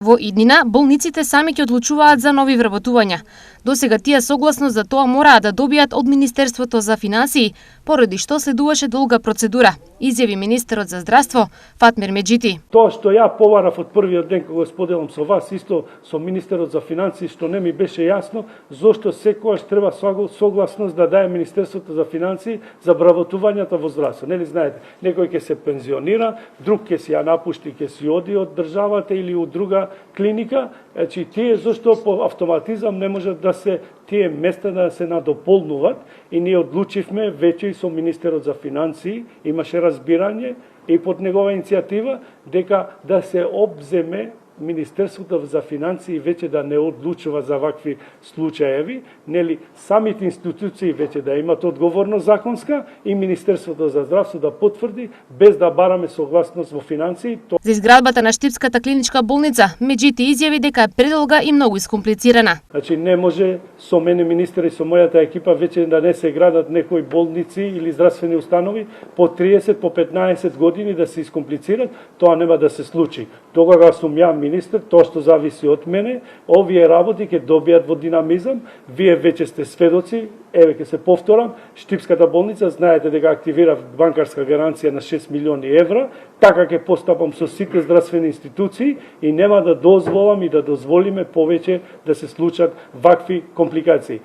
Во иднина, болниците сами ќе одлучуваат за нови вработувања. Досега тие согласно за тоа мораа да добијат од Министерството за финансии, поради што следуваше долга процедура, изјави министерот за здравство Фатмир Меджити. Тоа што ја побарав од првиот ден кога го споделам со вас, исто со министерот за финансии, што не ми беше јасно, зошто секогаш треба согласност да даде Министерството за финансии за вработувањата во здравство. Нели знаете, некој ќе се пензионира, друг ќе си ја напушти, ќе си оди од државата или од друга клиника, значи тие зошто по автоматизам не можат да се тие места да се надополнуваат и ние одлучивме веќе и со министерот за финансии, имаше разбирање и под негова иницијатива дека да се обземе Министерството за финансии веќе да не одлучува за вакви случаеви, нели самите институции веќе да имат одговорност законска и Министерството за здравство да потврди без да бараме согласност во финансии. За изградбата на Штипската клиничка болница, Меджити изјави дека е предолга и многу искомплицирана. Значи не може со мене министер и со мојата екипа веќе да не се градат некои болници или здравствени установи по 30, по 15 години да се искомплицират, тоа нема да се случи. Тогава сум ја министер, тоа што зависи од мене, овие работи ќе добијат во динамизам, вие веќе сте сведоци, еве ќе се повторам, Штипската болница знаете дека активира банкарска гаранција на 6 милиони евра, така ќе постапам со сите здравствени институции и нема да дозволам и да дозволиме повеќе да се случат вакви компликации.